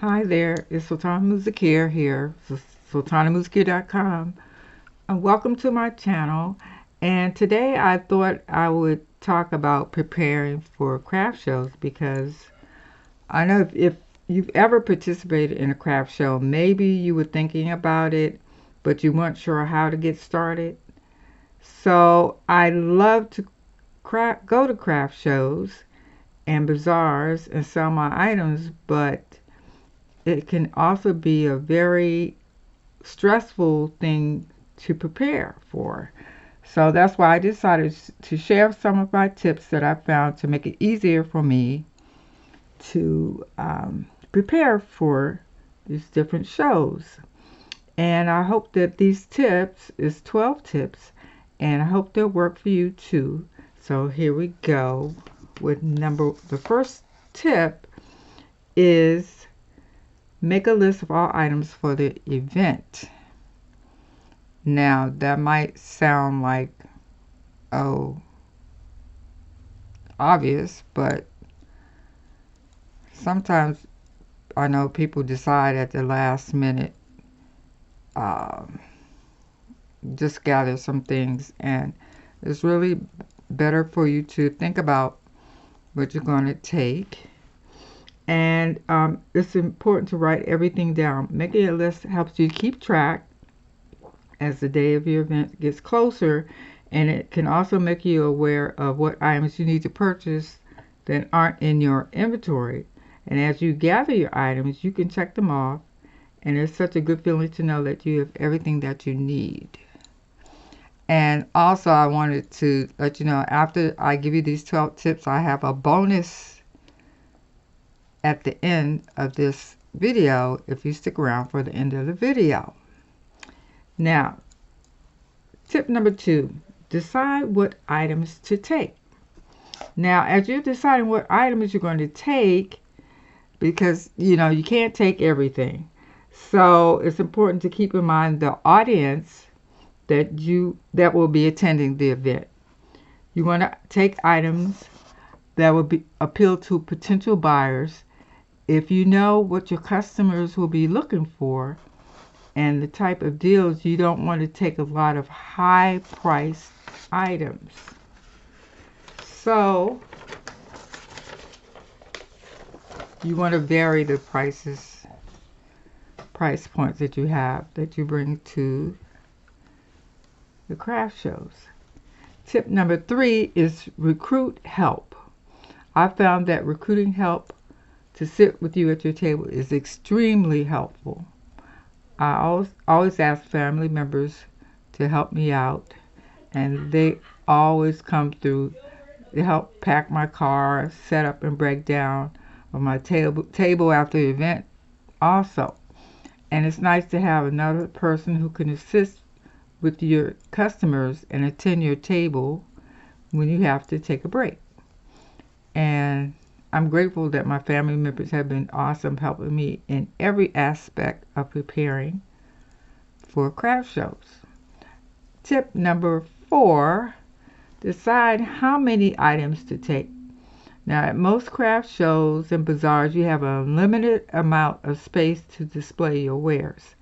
Hi there, it's Sultana Muzikir here, sultanamuzikir.com. Welcome to my channel. And today I thought I would talk about preparing for craft shows because I know if you've ever participated in a craft show, maybe you were thinking about it, but you weren't sure how to get started. So I love to go to craft shows and bazaars and sell my items, but it can also be a very stressful thing to prepare for. So that's why I decided to share some of my tips that I found to make it easier for me to prepare for these different shows. And I hope that these tips is 12 tips, and I hope they'll work for you too. So here we go with the first tip is make a list of all items for the event. Now, that might sound like, oh, obvious, but sometimes I know people decide at the last minute, um, just gather some things, and it's really better for you to think about what you're going to take. And it's important to write everything down. Making a list helps you keep track as the day of your event gets closer, and it can also make you aware of what items you need to purchase that aren't in your inventory. And as you gather your items, you can check them off, and it's such a good feeling to know that you have everything that you need. And also, I wanted to let you know, after I give you these 12 tips, I have a bonus at the end of this video if you stick around for the end of the video. Now, tip number 2, decide what items to take. Now, as you're deciding what items you're going to take, because you can't take everything, so it's important to keep in mind the audience that will be attending the event. You want to take items that will appeal to potential buyers. If you know what your customers will be looking for and the type of deals, you don't want to take a lot of high priced items. So you want to vary the price points that you bring to the craft shows. Tip number 3 is recruit help. I found that recruiting help to sit with you at your table is extremely helpful. I always ask family members to help me out, and they always come through to help pack my car, set up and break down on my table after the event also. And it's nice to have another person who can assist with your customers and attend your table when you have to take a break. And I'm grateful that my family members have been awesome helping me in every aspect of preparing for craft shows. Tip number 4, decide how many items to take. Now, at most craft shows and bazaars, you have a limited amount of space to display your wares.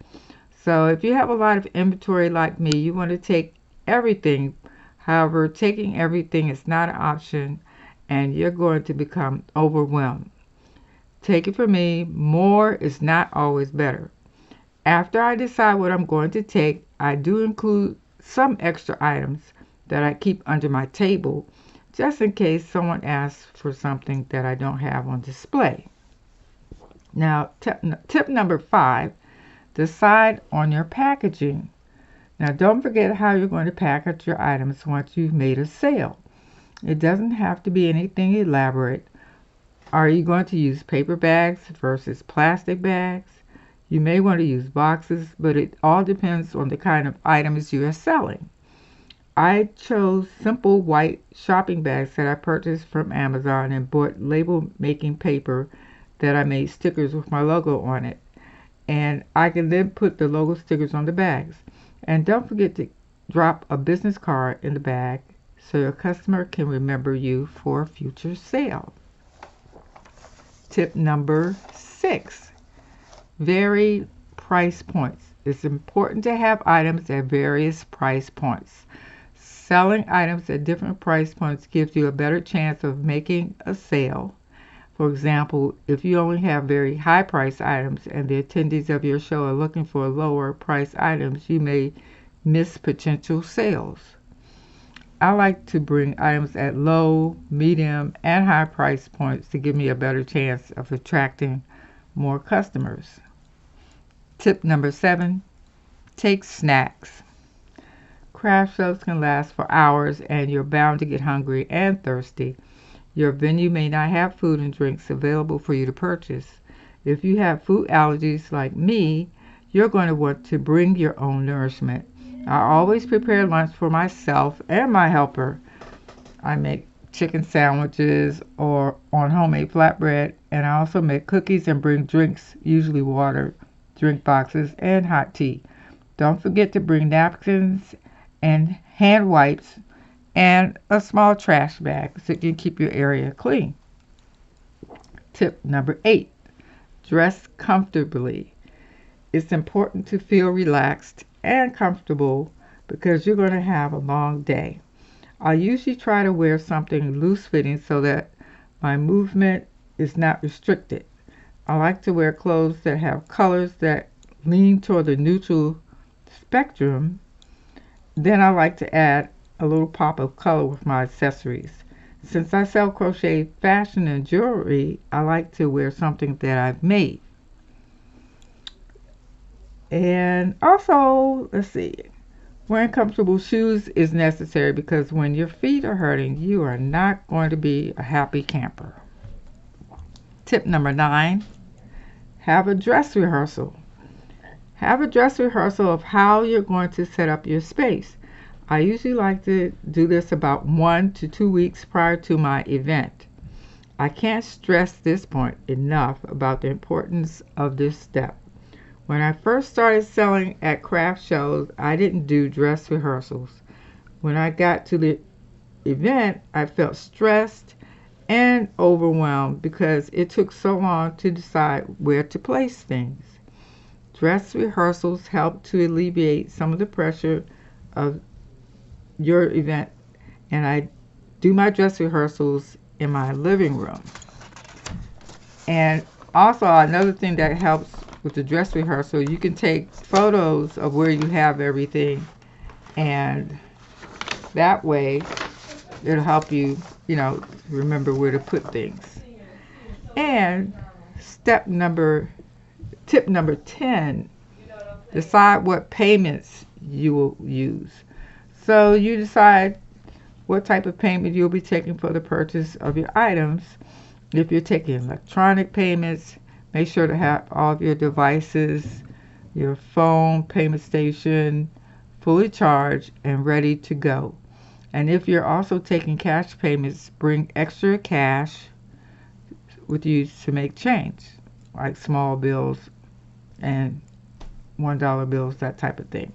So if you have a lot of inventory like me, you want to take everything. However, taking everything is not an option, and you're going to become overwhelmed. Take it from me, more is not always better. After I decide what I'm going to take, I do include some extra items that I keep under my table, just in case someone asks for something that I don't have on display. Now, tip number 5, decide on your packaging. Now, don't forget how you're going to package your items once you've made a sale. It doesn't have to be anything elaborate. Are you going to use paper bags versus plastic bags? You may want to use boxes, but it all depends on the kind of items you are selling. I chose simple white shopping bags that I purchased from Amazon and bought label making paper that I made stickers with my logo on it. And I can then put the logo stickers on the bags. And don't forget to drop a business card in the bag so your customer can remember you for a future sale. Tip number 6, Varied price points. It's important to have items at various price points. Selling items at different price points gives you a better chance of making a sale. For example, if you only have very high price items and the attendees of your show are looking for lower price items, you may miss potential sales. I like to bring items at low, medium, and high price points to give me a better chance of attracting more customers. Tip number 7, take snacks. Craft shows can last for hours and you're bound to get hungry and thirsty. Your venue may not have food and drinks available for you to purchase. If you have food allergies like me, you're going to want to bring your own nourishment. I always prepare lunch for myself and my helper. I make chicken sandwiches or on homemade flatbread, and I also make cookies and bring drinks, usually water, drink boxes, and hot tea. Don't forget to bring napkins and hand wipes and a small trash bag so you can keep your area clean. Tip number 8, dress comfortably. It's important to feel relaxed and comfortable because you're going to have a long day. I usually try to wear something loose fitting so that my movement is not restricted. I like to wear clothes that have colors that lean toward the neutral spectrum. Then I like to add a little pop of color with my accessories. Since I sell crochet, fashion, and jewelry, I like to wear something that I've made. And also, let's see, wearing comfortable shoes is necessary because when your feet are hurting, you are not going to be a happy camper. Tip number 9, have a dress rehearsal. Have a dress rehearsal of how you're going to set up your space. I usually like to do this about 1 to 2 weeks prior to my event. I can't stress this point enough about the importance of this step. When I first started selling at craft shows, I didn't do dress rehearsals. When I got to the event, I felt stressed and overwhelmed because it took so long to decide where to place things. Dress rehearsals help to alleviate some of the pressure of your event, and I do my dress rehearsals in my living room. And also another thing that helps with the dress rehearsal, you can take photos of where you have everything, and that way it'll help you, remember where to put things. And tip number 10, decide what payments you will use. So you decide what type of payment you'll be taking for the purchase of your items. If you're taking electronic payments, make sure to have all of your devices, your phone, payment station, fully charged and ready to go. And if you're also taking cash payments, bring extra cash with you to make change, like small bills and $1 bills, that type of thing.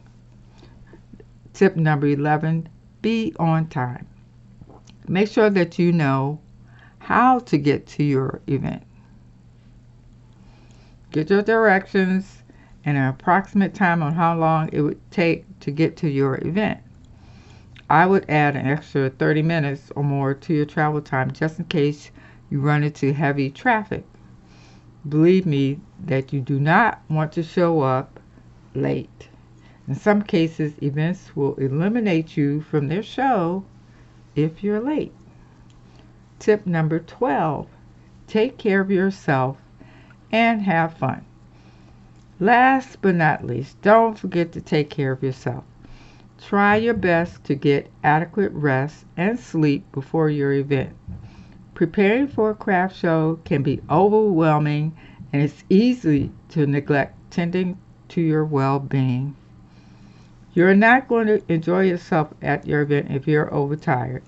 Tip number 11, be on time. Make sure that you know how to get to your event. Get your directions and an approximate time on how long it would take to get to your event. I would add an extra 30 minutes or more to your travel time just in case you run into heavy traffic. Believe me that you do not want to show up late. In some cases, events will eliminate you from their show if you're late. Tip number 12, take care of yourself and have fun. Last but not least, don't forget to take care of yourself. Try your best to get adequate rest and sleep before your event. Preparing for a craft show can be overwhelming, and it's easy to neglect tending to your well-being. You're not going to enjoy yourself at your event if you're overtired.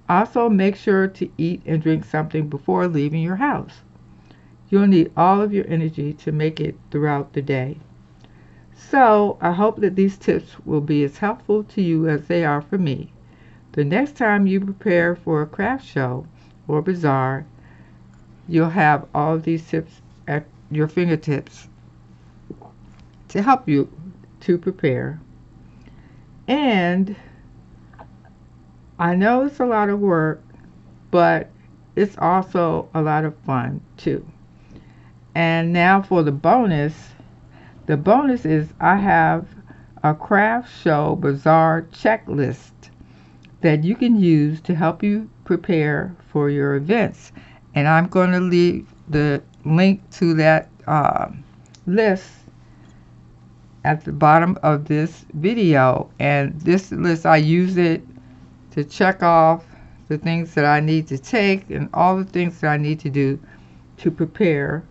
Also, make sure to eat and drink something before leaving your house. You'll need all of your energy to make it throughout the day. So, I hope that these tips will be as helpful to you as they are for me. The next time you prepare for a craft show or bazaar, you'll have all of these tips at your fingertips to help you to prepare. And I know it's a lot of work, but it's also a lot of fun too. And now for the bonus. The bonus is I have a craft show bazaar checklist that you can use to help you prepare for your events. And I'm going to leave the link to that list at the bottom of this video. And this list, I use it to check off the things that I need to take and all the things that I need to do to prepare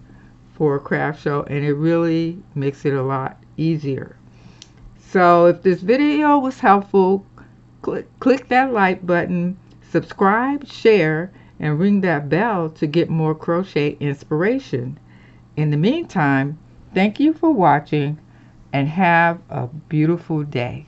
for a craft show, and it really makes it a lot easier. So if this video was helpful, click that like button, subscribe, share, and ring that bell to get more crochet inspiration. In the meantime, thank you for watching and have a beautiful day.